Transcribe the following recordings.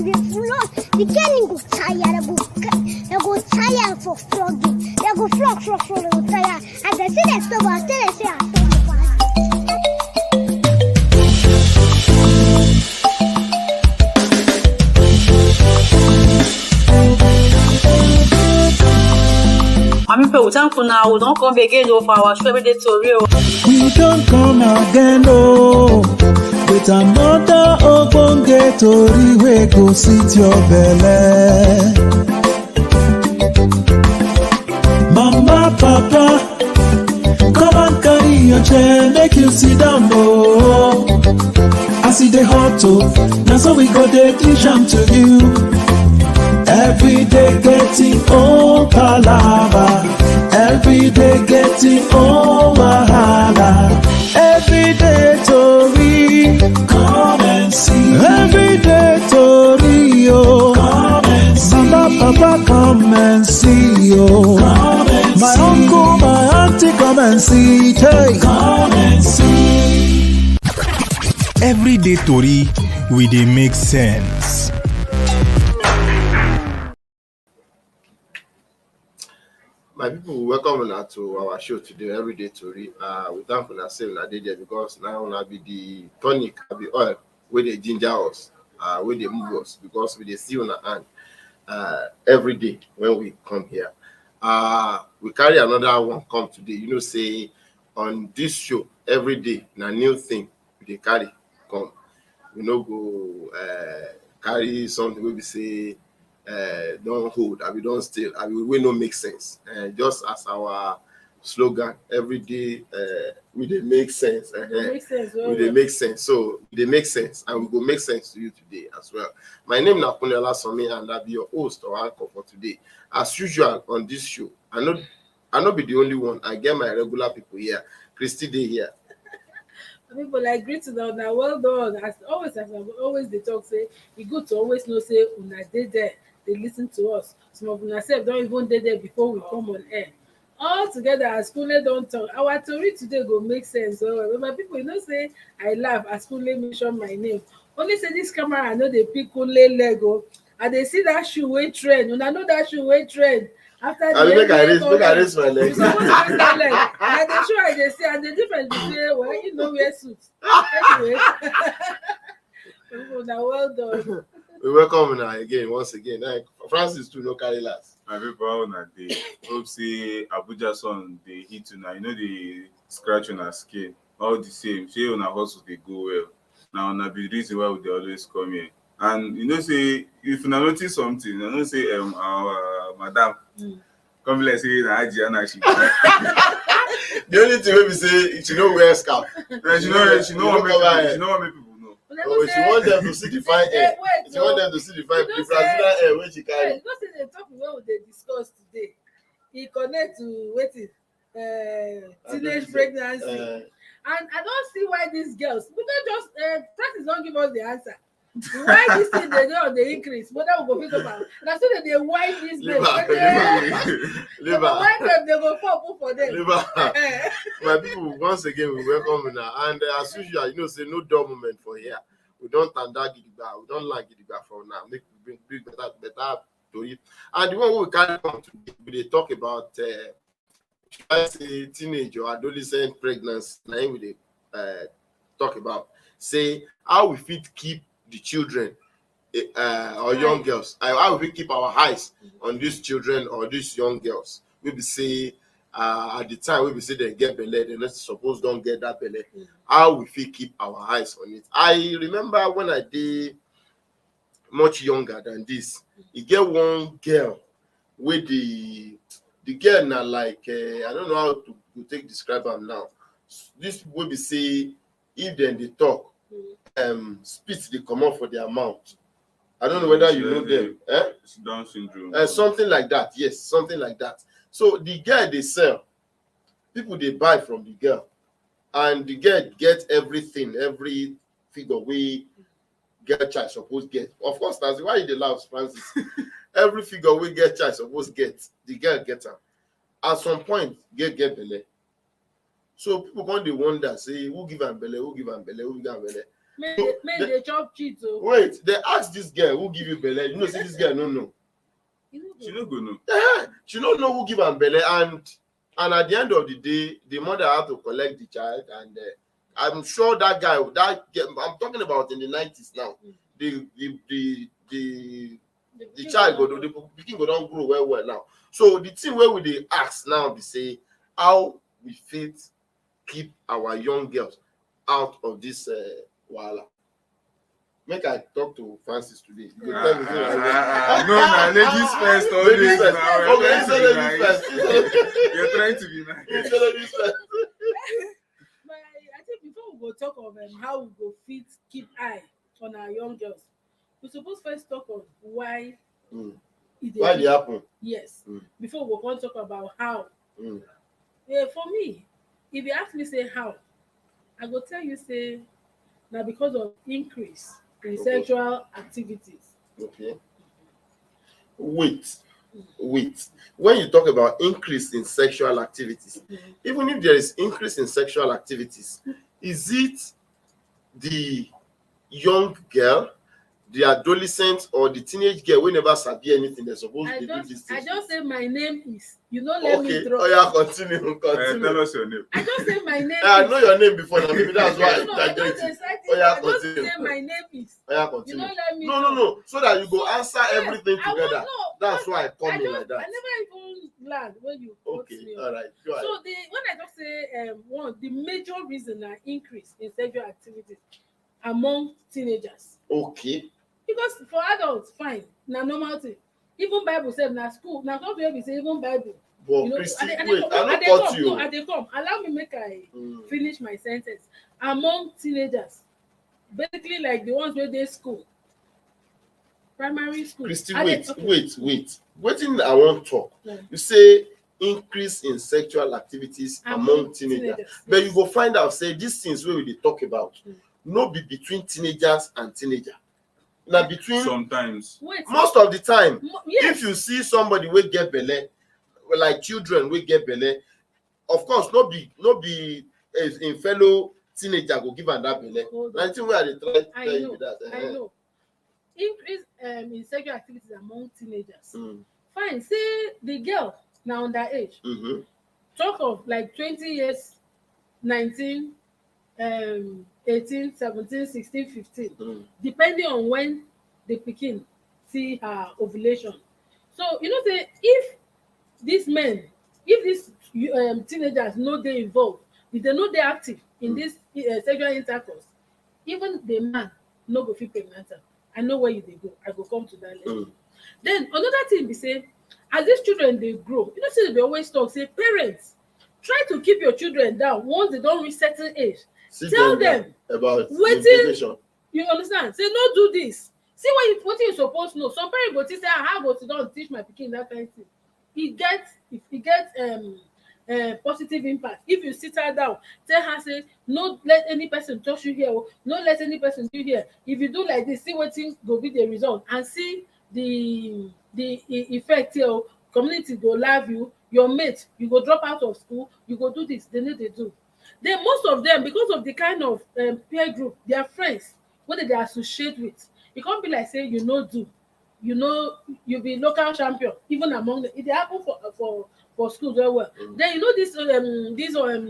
be flog. The girl go tire, they go tire for flogging. They go flog, they go tire. And they say they stop, I tell they say I stop. I mean, we thank you now. We don't come again for our show every day TORI. We don't come again, oh, with another ogbonge TORI wey go sit your belle. Mama, papa, come and carry your chair, make you sit down, oh. As e dey hot, oh, na so we go dey dish am to you. Every day getting old palava, every day getting old wahala. Every day TORI, come and see. Every day TORI, oh, come and see. Mama, papa, come and see, oh. Come and my see. Uncle, my auntie, come and see. Hey, come and see. Every day TORI, we dey make sense. My people, welcome now to our show today, Everyday TORI. We thank you for saying that there because now will be the tonic, the oil, where they ginger us, where they move us, because we they see on our hand every day when we come here. We carry another one come today. You know, say on this show every day, na new thing they carry come. We no go carry something where we say. Don't hold, we don't steal, we no make sense. Just as our slogan, every day we dey make sense. We dey make sense. So they make sense, and we go make sense to you today as well. My name is Napunela Somi, and I'll be your host or anchor for today. As usual on this show, I know be the only one. I get my regular people here. Christy Day here. People like greet to them now. Well done. As always they talk say it's good to always know say una dey there. They listen to us. Some of us don't even dey there before we come on air. All together as Kunle don't talk. Our TORI today go make sense. So my people, you know say I laugh as Kunle mention my name. Only say this camera I know they pick Kunle Lego. And they see that shoe way trend. And I know that shoe way trend. After the look at this my leg. And they sure they say and the difference between well, you know wear suits. Anyway. Now well done. We welcome now again, once again. Francis to no carry last. My people on a day. Hope say Abuja son they hit you now. You know they scratch on our skin. All the same. Say on our hustle they go well. Now on a be reason why they always come here. And you know say if you notice something, you know say our madam come like say Adriana she. The only thing we say she no wear scarf. She know what make people know. Oh, she want them to see the fine hair. She want them to see the fine Brazilian hair when she carry. You know say the topic wey we dey discuss today, e connect to wetin teenage pregnancy. And I don't see why these girls, we don't just practice don't give us the answer. Why this thing they do on the increase? But then we go pick up. Now so that they wipe this day. They go fall for them. My people, once again we welcome you now. And as usual, you know, say no dull moment for here. We don't tanda gidigba. We don't like gidigba for now. Make we bring better TORI. And the one we carry on today, we talk about I say teenage or adolescent pregnancy. Now we talk about say how we fit keep the children or young girls. How we keep our eyes on these children or these young girls. Maybe say at the time we say they get bele, they not suppose don't get that bele. How we fit keep our eyes on it. I remember when I did much younger than this, you get one girl with the girl now like I don't know how to describe her now. This people be say if then they talk. Spit they come out for their mouth. I don't know whether you know them. Down syndrome. Something like that. Yes, something like that. So the girl they sell, people they buy from the girl, and the girl get everything, every figure we get child supposed get. Of course, that's why they love Francis. Every figure we get child supposed get, the girl get her. At some point, get bele. So people when they wonder, say who give am bele, who give am bele, who give am bele. Make they chop cheat. Oh. Wait, they ask this girl who give you bele. You know, see this girl, no. She no go know. She don't know who give am bele, and at the end of the day, the mother had to collect the child, and I'm sure that guy, I'm talking about in the 90s now. The child go, the pikin go don grow well now. So the thing where we dey ask now be say how we fit keep our young girls out of this wahala. Make I talk to Francis today. You go tell me No, ladies first. Ladies first. Now. Okay, you say ladies first. You're trying to be nice. You say ladies first. But I think before we go talk of how we go fit keep eye on our young girls, we suppose first talk on why Why dey happen? Yes. Before we go talk about how. For me, if you ask me say how, I go tell you say na because of increase in sexual activities. Okay. Wait. When you talk about increase in sexual activities, even if there is increase in sexual activities, is it the young girl, the adolescent, or the teenage girl wey never sabi anything they're supposed to do this thing? I just say my name is. You know, let me throw. Oh yeah, continue. Tell us your name. I just say my name. I know your name before now. Maybe that's why I just say my name is. Oh yeah, continue. You know, let me. No. So that you go answer everything together. That's why I come in like that. I never even learned when you. Okay, all right. Go ahead. So when I just say the major reason are increase in sexual activities among teenagers. Okay. Because for adults, fine, na normal thing. Even Bible said na school, na come where we say even Bible. But you know, Christy, I wait, I not cut you. No, I dey come. Allow me make I finish my sentence. Among teenagers, basically like the ones where they school, primary school. Christy, wait. Wetin I want talk. Yeah. You say increase in sexual activities among teenagers. But you go find out say these things wey we dey talk about no be between teenagers and teenagers. Now between sometimes most of the time, yes. If you see somebody wey get belle, like children wey get belle, of course no be in fellow teenager go give am that belle. Na thing wey I dey try tell you that. I know. Increase in sexual activities among teenagers. Fine, say the girl now underage. Talk of like 20 years, 19, 18, 17, 16, 15, depending on when the pikin see her ovulation. So, you know, say if these teenagers know they involved, if they know they're active in this sexual intercourse, even the man no go fit pregnant am. I know where you dey go. I go come to that later. Then another thing be say, as these children they grow, you know, say they always talk, say parents, try to keep your children down once they don't reach certain age. Tell them about wetin you understand. Say no do this. See what you supposed to know. Some parents go say how go sit down teach my pikin that kind of thing. It gets positive impact. If you sit her down, tell her say no let any person touch you here, no let any person do here. If you do like this, see wetin go be the result and see the effect here. Community go love you, your mate, you go drop out of school, you go do this, they need to do. Then most of them, because of the kind of peer group, their friends, what they associate with, it can't be like say you be local champion, even among them. It happen for schools very well. Then you know these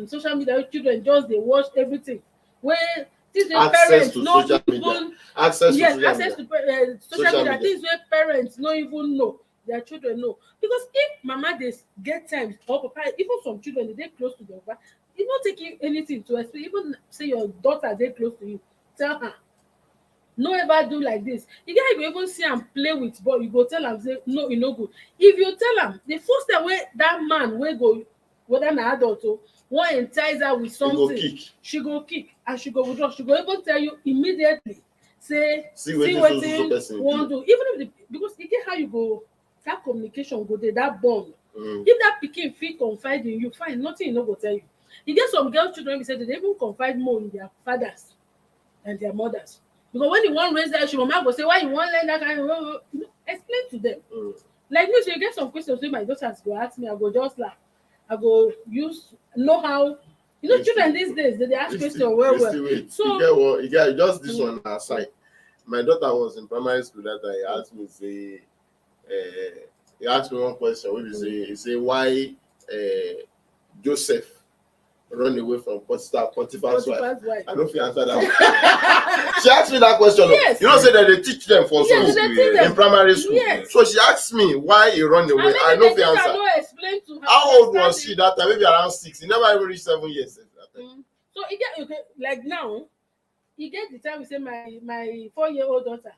social media children just they watch everything. Where things where parents not even access to social media, things where parents not even know. Their children know, because if mama they get time or papa, even some children they close to their papa, it's not taking anything to explain. Even say your daughter they close to you, tell her no ever do like this. You guys go even see and play with ball, you go tell them say no, you no good. If you tell them the first time where that man will go, whether an adult or want entice her with something, she go kick and she go withdraw. She go even tell you immediately, say see what you want to do. Even if because you get how you go. That communication go there, that bond. If that pikin fit confide in you, fine, nothing no go tell you. You get some girl children, we say they even confide more in their fathers and their mothers. Because when you want raise that issue, mama go say, why you want learn that kind of explain to them. Like me, so you get some questions wey my daughters go ask me, I go just laugh. I go know how You know, children these days, they ask questions well. Wait. So you get just this one aside. My daughter was in primary school that day. He asked me, say, he asked me one question. What did he say? Why Joseph run away from Potiphar's wife? I don't know if you answer that one. She asked me that question. Yes. You know, say that they teach them for school, them. in primary school. Yes. So she asked me why he run away. I know if you answer. Explain to her. How old was she that time? Maybe around 6. He never even reached 7 years. So he get okay, like now, he get the time we say my 4-year-old daughter.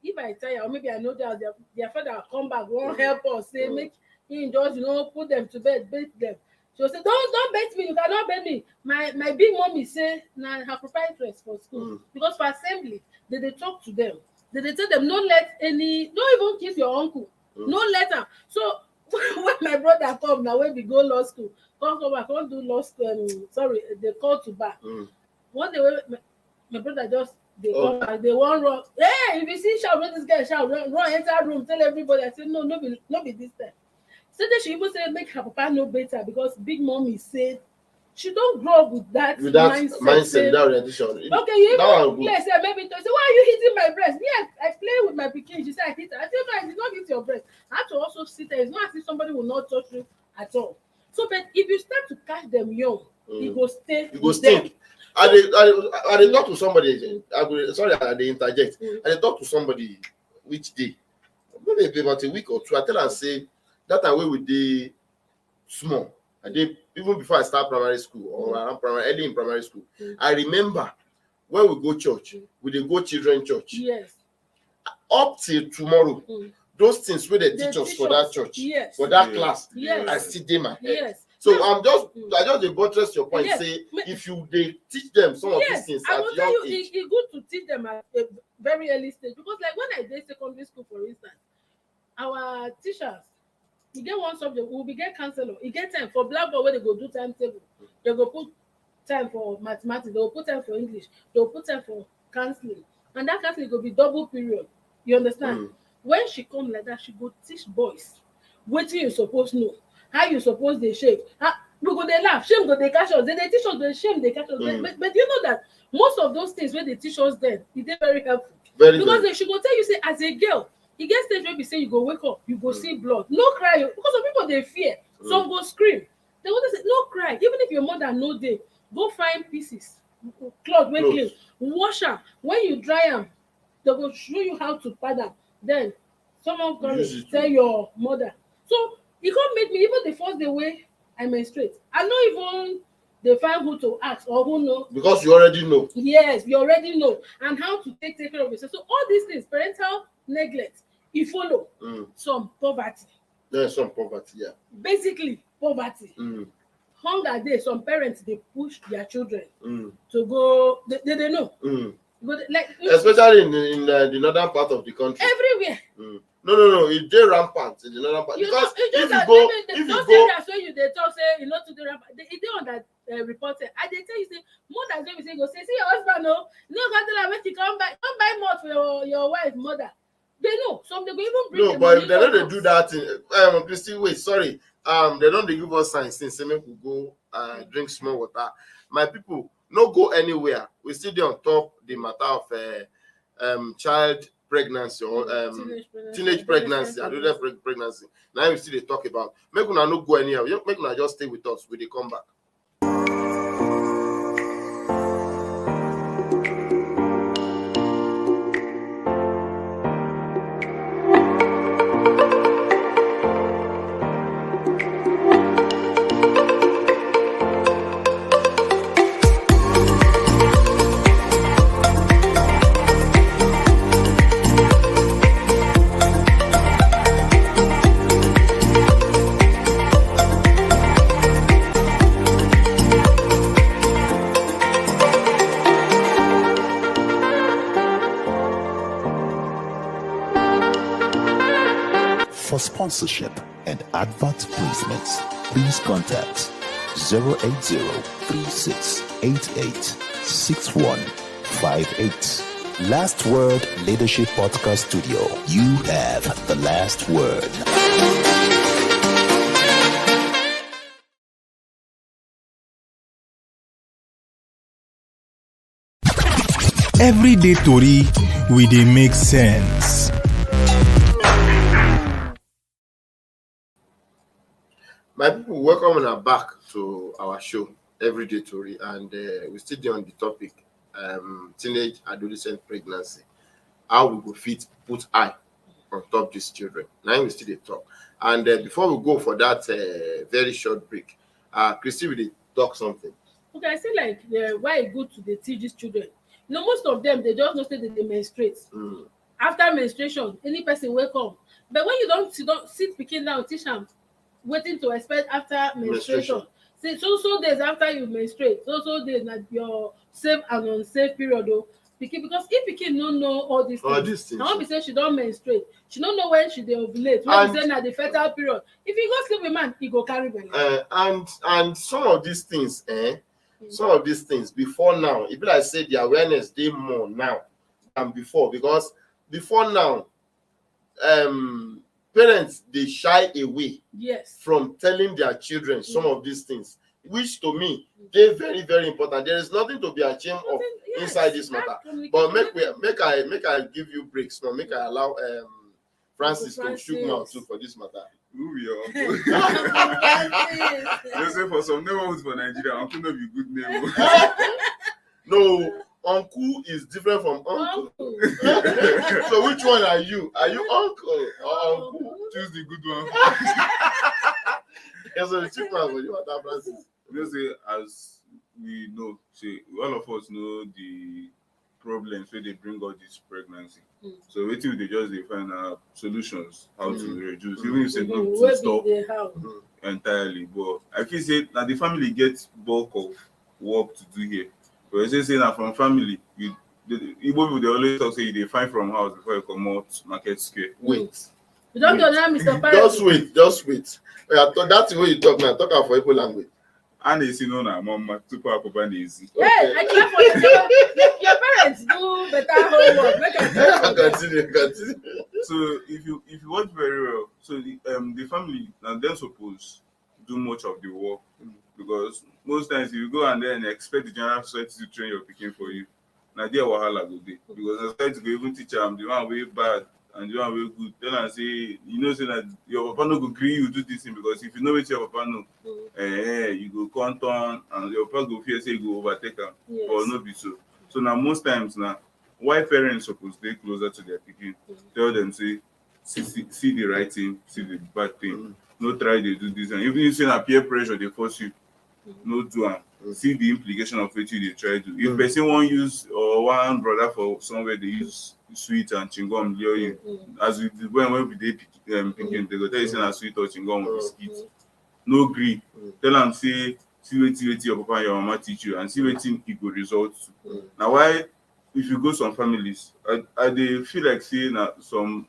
If I tell you, or maybe I know that their father will come back, won't help us, say make him just put them to bed, bait them. She'll say, don't bait me, you cannot bait me. My big mommy say now her proprietress for school because for assembly they talk to them. They tell them don't even kiss your uncle, no letter. So when my brother come now, when we go law school, come back, can't do law school. They call to back. One day my brother just they come back, they want run. Hey, if you see shout, when this guy shout, run enter room, tell everybody. I said no be this time. So then she even said make her papa know better because big mommy said she don't grow up with that mindset, that orientation. Okay, you even play, say maybe say why are you hitting my breast? Yes, I play with my pikin. She said I hit her. I said no, I did not hit your breast. I have to also sit there. It's not as if somebody will not touch you at all. So, but if you start to catch them young, it will stay. It will stay. I did talk to somebody. I they interject. I did talk to somebody which day, maybe about a week or two. I tell her say that time we dey small. I did even before I start primary school or early in primary school. I remember when we go church, we dey go children church. Yes. Up till tomorrow, those things where they teach us for that church, for that class, I still dey my head. Yes. So I just dey buttress your point. Say if you they teach them some of these things at young age, it's good to teach them at a very early stage because, like when I did secondary school, for instance, our teachers, you get one subject, we will get counselor. You get time for blackboard where they go do timetable. They go put time for mathematics. They will put time for English. They will put time for counseling, and that counseling will be double period. You understand? When she come like that, she go teach boys wetin you suppose know, how you suppose dey shape. We go dey laugh, shame go dey catch us. They teach us the shame dey catch us. But you know that most of those things when they teach us then, e dey very helpful. Because she go tell you say as a girl, e get stage where be say you go wake up, you go see blood, no cry because some people dey fear. Some go scream. They go say no cry, even if your mother no dey, go find pieces, cloth wey clean, wash am. When you dry am, they go show you how to pad am. Then someone come tell your mother. So e come make me even the first day wey I menstruate, I no even dey find who to ask or who know. Because you already know. Yes, you already know. And how to take care of yourself. So all these things, parental neglect, e follow some poverty. Yeah, some poverty, yeah. Basically, poverty. Hunger dey, some parents dey push their children to go. They know. But like, especially in the northern part of the country. Everywhere. No. It's dey rampant in the northern part. Because if you go, areas where you dey talk say you know to the rampant, e dey on that reported. I dey tell you say mothers wey be say go say see your husband no go tell am make he come buy mouth for your wife mother. They know. Some they go even bring. No, but they know they do that in Christy. Wait, sorry. They don't give us signs since say make we go drink small water. My people, no go anywhere. We still dey on top the matter of child pregnancy or teenage pregnancy, adolescent pregnancy. Now we still dey talk about. Make una no go anywhere. Make una just stay with us. We dey come back. For sponsorship and advert placements, please contact 080-3688-6158. Last Word Leadership Podcast Studio. You have the last word. everyday tori we dey make sense. My people, welcome on back to our show, Everyday Tori, and we still dey on the topic, teenage adolescent pregnancy. How we go fit put eye on top these children. Now we still dey talk. And before we go for that very short break, Christy will talk something. Okay, I say like why e good to dey teach these children. You know, most of them they just know say they dey menstruate. After menstruation, any person wey come, but when you don't sit pikin down teach am wetin to expect after menstruation. Say so days after you menstruate, so days na your safe and unsafe period o. Pikin, because if pikin no know all these things, na wan be say she don menstruate, she no know when she dey ovulate, when be say na the fertile period. If you go sleep with man, he go carry belle. And some of these things, some of these things before now, e be like say the awareness dey more now than before, because before now, parents dey shy away from telling their children some of these things, which to me dey very very important. There is nothing to be ashamed of inside this matter. But make I give you breaks now. Make I allow Francis to shoot mouth too for this matter. Who be your uncle? You say for some neighborhoods for Nigeria, uncle no be good name. No, uncle is different from uncle. So which one are you? Are you uncle or uncle? Choose the good one. Yes, so the chief man for you, Francis. You say, as we know, say all of us know the problems where they bring out this pregnancy. So wetin we just find solutions how to reduce, even if say not to stop entirely. But I feel say now the family gets bulk of work to do here. But I say now from family, Igbo people they always talk say they find from house before you come out market square. Wait. You don't know that, Mr. Parent. Just wait. That's the way you talk now. Talk out for Igbo language. And they see no na mama to papa easy. Yeah, I care for you. Your parents do better homework. Continue. So if you watch very well, so the family now they're supposed to do much of the work, because most times if you go and then expect the general society to train your pikin for you, now there wahala go dey, because the society go even teach them the one way bad and the one way good. Then I say, you know, say that your papa no go gree you do this thing, because if you know what your papa know, you go count on and your papa go fear say you go overtake him, or no be so. So now most times now, why parents supposed to stay closer to their pikin, tell them say, see the right thing, see the bad thing. No try they do this, and even if you say peer pressure they force you, no do am. See the implication of what you they try to do. If person won't use or one brother for somewhere they use sweet and chingom lure you, as we when we dey picking, they go tell you say na sweet or chingom or biscuit. No gree. Tell them say see wetin your papa and your mama teach you, and see wetin it go result to. Now why if you go some families, I they feel like saying that some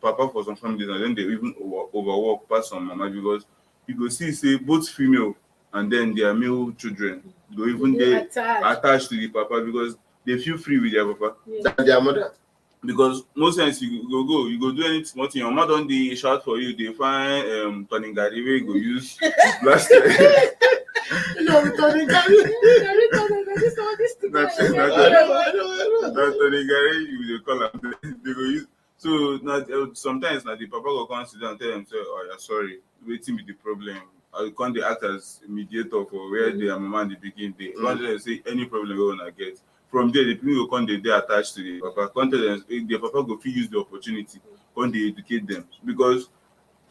papa for some families and then they even overwork past some mama, because you go see say both female and then their male children go even they attached to the papa, because they feel free with their papa than their mother. Because most times you go do anything small thing, your mother don't dey shout for you, they find turning gari wey you go use blast You know, turning gari. That turning gari you dey call am, they go use. So now sometimes now the papa go come sit down and tell them say, oh yeah, sorry, wetin be the problem? I can't they act as mediator for where their mama and the pikin dey. Can't say any problem we wanna get. From there, the people will come they attached to the papa. Can't tell them the papa go fit use the opportunity, can't they educate them, because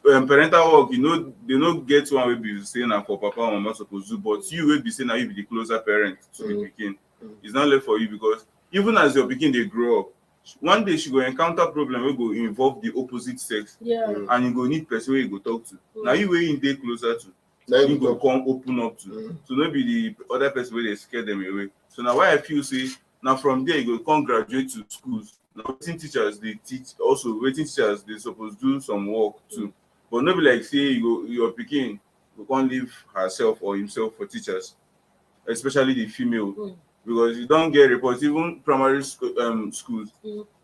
parental work, you know, they don't get one way be saying that for papa and mama supposed to do, but you will be saying that you be the closer parent to the pikin. It's not left for you, because even as your pikin they grow up, one day she go encounter problem wey go involve the opposite sex, and you go need person wey you go talk to. Now you wey you dey closer to, you go come open up to. So no be the other person wey dey scare them away. So now why I feel say now from there you go come graduate to schools. Now wetin teachers they teach, also wetin teachers they supposed do some work too. But no be like say your pikin go come leave herself or himself for teachers, especially the female. Because you don't get reports, even primary schools,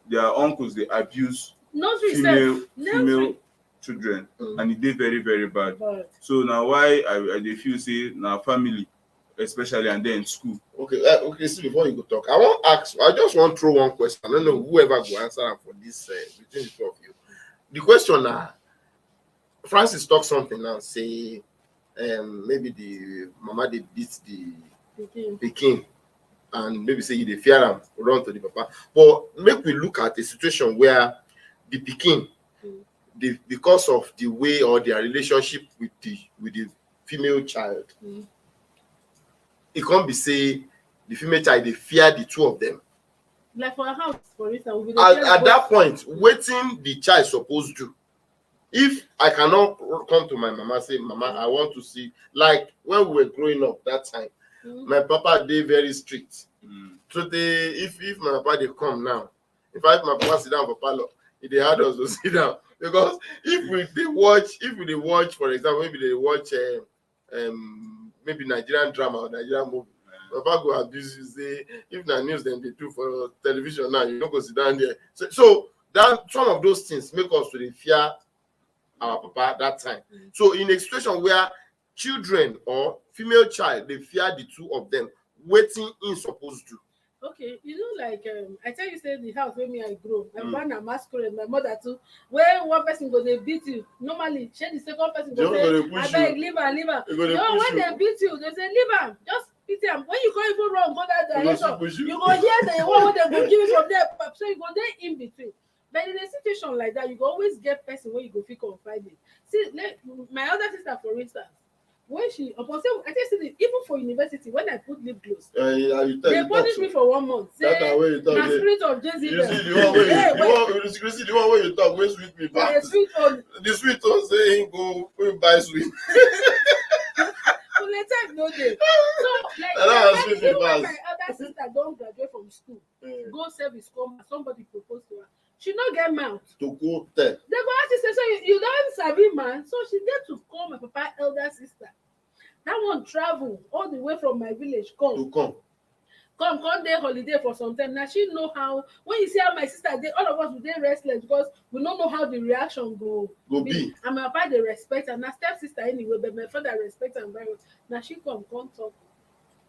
their uncles they abuse female children, and it dey very very bad. So now why I they feel say now family especially, and then school. Okay. See, before you go talk, I just want to throw one question. I don't know whoever go answer for this between the two of you. The question Francis talk something now. Say, maybe the mama they beat the king, and maybe say they fear him, run to the papa. But make we look at a situation where the pikin, because of the way or their relationship with the female child, it can't be say the female child they fear the two of them. Like for a house, for instance, at that point, waiting the child supposed to. If I cannot come to my mama say, Mama, I want to see, like when we were growing up that time, my papa they very strict. So if my papa they come now, if my papa sit down for parlor, they had us to sit down, because if they watch, for example, maybe they watch maybe Nigerian drama or Nigerian movie, papa go abuse you, say if na news then they do for television now, you don't go sit down there. So that some of those things make us to fear our papa at that time. So in a situation where children or female child they fear the two of them, waiting in supposed to. Okay, like I tell you, say the house where me I grow, my father masquerade, my mother too. Where one person go they beat you, normally the second person go say, I beg, leave her. When they beat you, they say leave her, just beat him. When you go even wrong, go that direction, you go hear the one they go give you from there, so you go there in between. But in a situation like that, you go always get person where you go feel confided. See, my other sister, for instance, when she upon say, I tell you, even for university, when I put lip gloss, they punish me for 1 month. Say, the spirit of Jezebel. You see the one where you talk, where sweet me back. The sweet one saying go buy sweet. So later no day. So like even when my other sister don't graduate from school, go service come, somebody propose to her. She not get mouth to go there. They go ask you say, so you don't sabi man, so she get to call my papa elder sister. That one travel all the way from my village come there holiday for some time. Now she know how, when you see how my sister they all of us we dey restless because we don't know how the reaction go be. And my papa they respect her. Now step sister anyway, but my father respect her very well. Now she come talk.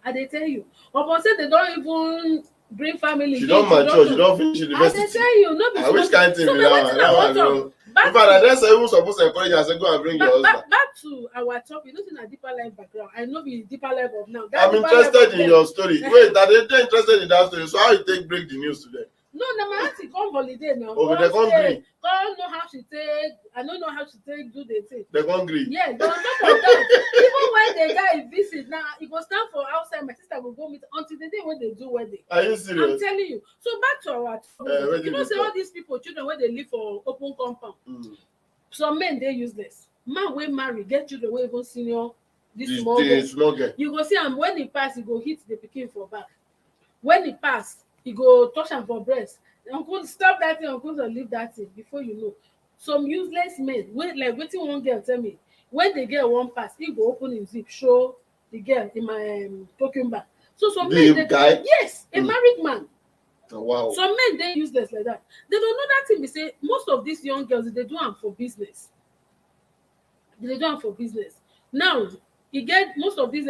And they tell you, upon say they don't even bring family. She don't mature, she don't finish university. I tell you, no be I wish kind thing so be that. In fact, I didn't say even supposed to encourage her, say go and bring your husband. Back to our topic, you know, in a deeper life background. I know the deeper life of now. I'm interested in your story. Wait, are they interested in that story? So how you take break the news today? No, my auntie come holiday now. Oh, they come green. Come know how she take. I don't know how she take do the thing. They come green. Yeah, but on top of that, even when the guy visit now, it go stand for outside. My sister will go meet until the day when they do wedding. Are you serious? I'm telling you. So back to our topic. You know, say all these people, children, when they live for open compound. Some men they useless. Man wey marry get children wey even senior this small girl. You go see am when he pass, he go hit the pikin for back. When he pass, he go touch am for breast. Uncle, stop that thing, uncle, or leave that thing before you know. Some useless men, like wetin one girl tell me, when the girl wan pass, he go open his zip, show the girl in my cucumber. So some men they guy? Yes, a married man. Oh, wow. Some men they useless like that. They don't know that thing. They say most of these young girls they do them for business. They do them for business. Now you get most of these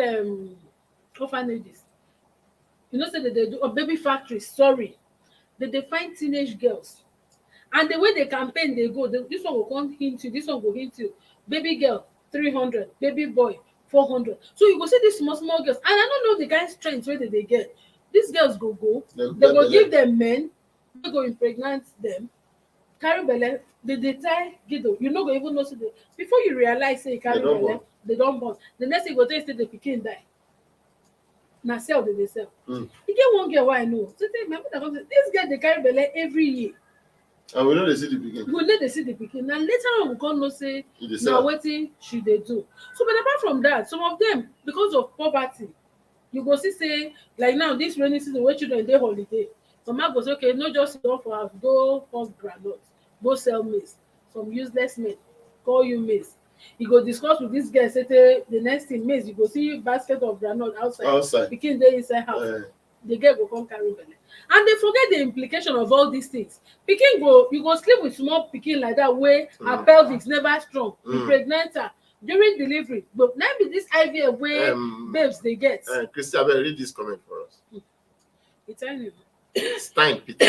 orphanages. You know, say that they do a baby factories. Sorry, they find teenage girls, and the way they campaign, they go. This one will come hint you. This one will hint you. Baby girl 300, baby boy 400. So you go see these small girls, and I don't know the kind of strength where they get. These girls go. They go give them men. They go impregnate them. Carry bele. They tie gido. You know go even know. Before you realize say carry bele, they don't born. The next thing go tell you say the pikin die. Now sell they sell. You get one girl why I know. So my mother comes. This girl they carry bele every year. And we know they see the pikin. We know they see the pikin. Now later on we come know say now wetin should they do. So but apart from that, some of them because of poverty. You go see say like now this rainy season where children dey holiday. Some man go say okay, no just sit down for house, go hunt groundnut, go sell maize. Some useless men call you maize. You go discuss with this guy say the next thing maize. You go see basket of groundnut outside. Pikin dey inside house. The girl go come carry belle. And they forget the implication of all these things. Pikin go, you go sleep with small pikin like that way her pelvic never strong. You pregnant her. during delivery. But now be this IVF where babes they get. Christy, I will read this comment for us. It's telling you. Stein Peter.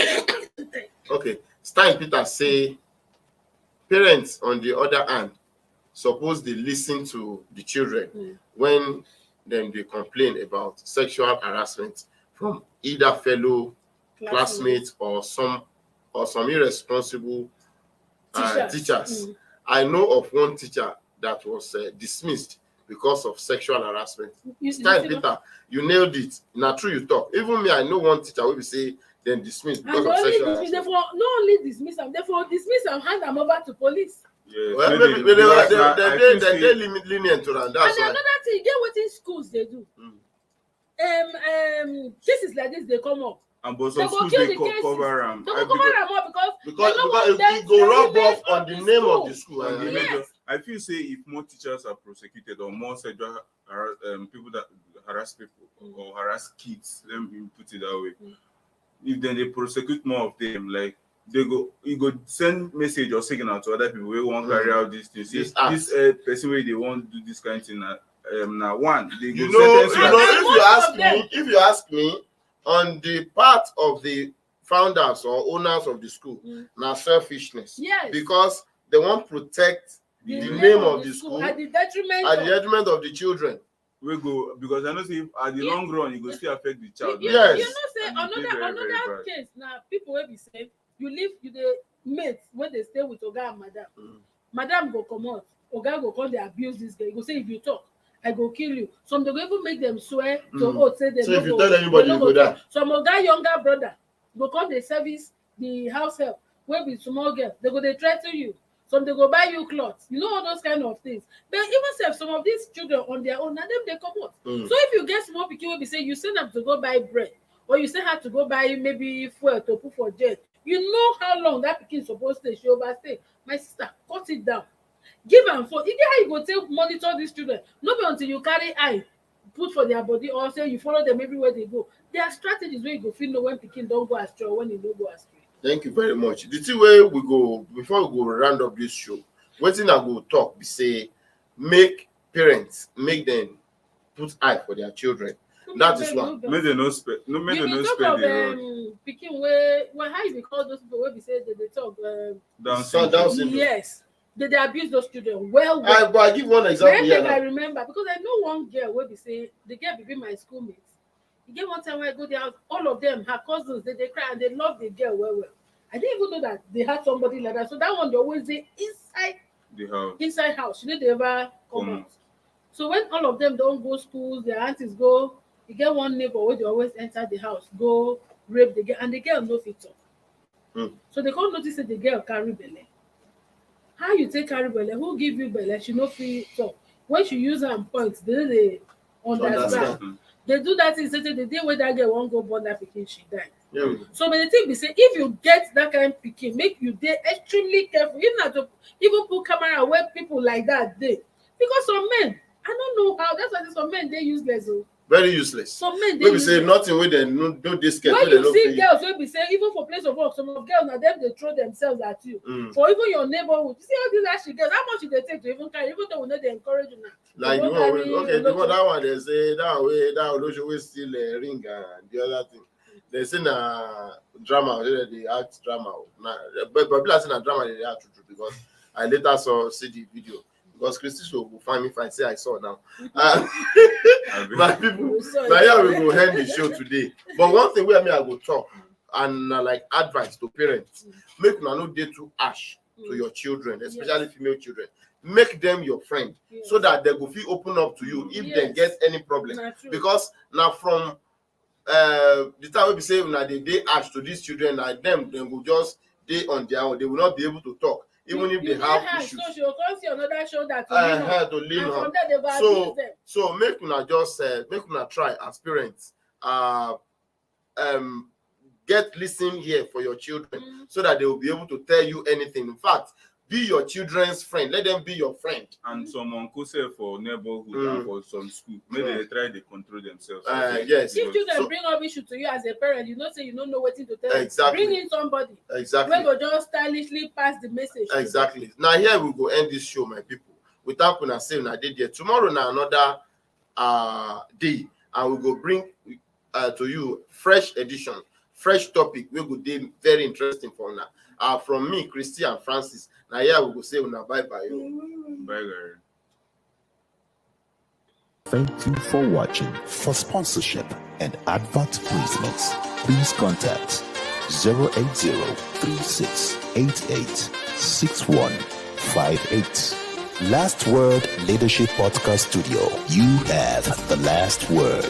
Okay. Stein Peter say parents on the other hand suppose they listen to the children when then they complain about sexual harassment from either fellow classmates or some irresponsible teachers. I know of one teacher that was dismissed because of sexual harassment. Stein Peter, you nailed it. Now true you talk. Even me, I know one teacher who will say then dismissed because of sexual harassment. Therefore, not only dismiss them, therefore dismiss them, hand them over to police. Yes, well, maybe they lenient to that. That's and another thing, get what in schools they do. Cases like this they come up. And but some schools they cover them. They cover them up because it go rub off on the name of the school. Yes. I feel say if more teachers are prosecuted or more sexual people that harass people or harass kids, let me put it that way. If then they prosecute more of them, like you go send message or signal to other people who want to carry out this thing. This person where they want to do this kind of thing. Now one, they go if you ask me, on the part of the founders or owners of the school, now selfishness. Yes. Because they want to protect the name of the school at the detriment of the children. We go because I know see at the long run it go still affect the child. Yes. You know, say another case now. People will be saying you the mates when they stay with Oga and Madam. Madam go come out. Oga go come they abuse this guy. He go say if you talk, I go kill you. Some they go even make them swear to say they so if you tell anybody you go die. Some Oga younger brother go come they service the house help. Where be small girl, they go they threaten you. Some they go buy you clothes, you know all those kind of things. But even if some of these children on their own, and them they come out. So if you get small pikin will be say you send them to go buy bread, or you send her to go buy maybe fuel to put for jet, you know how long that pikin is supposed to she overstay. My sister, cut it down. Give them for. You get how you go take monitor these children. Not until you carry eye, put for their body, or say you follow them everywhere they go. There are strategies where you go feel know when pikin don't go astray or when he don't go astray. Thank you very much. The thing where we go before we go round up this show, wetin I go talk be say make parents make them put eye for their children. That is one. Make them no spend. No, make them no spend the road. Pikin where how you call those people where we say they talk Down syndrome. Yes, they abuse those children. Well, but I give one example here. I remember because I know one girl where we say the girl be my schoolmates. You get one time when I go there, all of them, her cousins, they cry and they love the girl well. I didn't even know that they had somebody like that. So that one they always say inside house. She didn't ever come out. So when all of them don't go schools, their aunties go, you get one neighbor where they always enter the house, go rape the girl, and the girl no fit talk. So they can't notice that the girl carry bele. How you take carry bele? Who give you bele? She no fit talk. When she use her points, they understand. They do that thing, say the day where that girl won't go born that pikin, she died. So many things we say, if you get that kind of pikin, make you dey extremely careful. You not to even put camera where people like that dey. Because some men, I don't know how, that's why some men they useless. Very useless. Some men they say nothing with them, no this girl. When you see girls, will be saying, even for place of work, some of girls now them they throw themselves at you. For even your neighborhood, you see all these actually girls, how much did they take to even carry, even though we know they encourage you now. Like the one, okay, the one that one they say that way, that will still ring and the other thing. They say na drama, they act drama. But people are saying drama they act true because I later see the video. Because Christy will find me if I say I saw now. My people, now here we go end the show today. But one thing where I go talk and like advice to parents, make una no dey too harsh to your children, especially female children. Make them your friend so that they go feel open up to you if they get any problem. Because now from the time we be saying now they harsh to these children, like them go just dey on their own. They will not be able to talk. Even if they have issues. So she'll come see another shoulder to lean on. So make una just make una try as parents get listen here for your children so that they will be able to tell you anything. In fact, be your children's friend. Let them be your friend. And some uncle say for neighborhood and for some school, maybe they try to control themselves. Yes. If children bring up issue to you as a parent, you know say you don't know what to tell them. Exactly. Bring in somebody. Exactly. We will just stylishly pass the message. Exactly. Now here we go end this show, my people. without una say una dey there. Tomorrow na another day, and we go bring to you fresh edition, fresh topic. We go dey very interesting for una. From me, Christy and Francis. Now here we go say una bye bye. Bye, guys. Thank you for watching. For sponsorship and advert placements, please contact 080-3688-6158. Last Word Leadership Podcast Studio. You have the last word.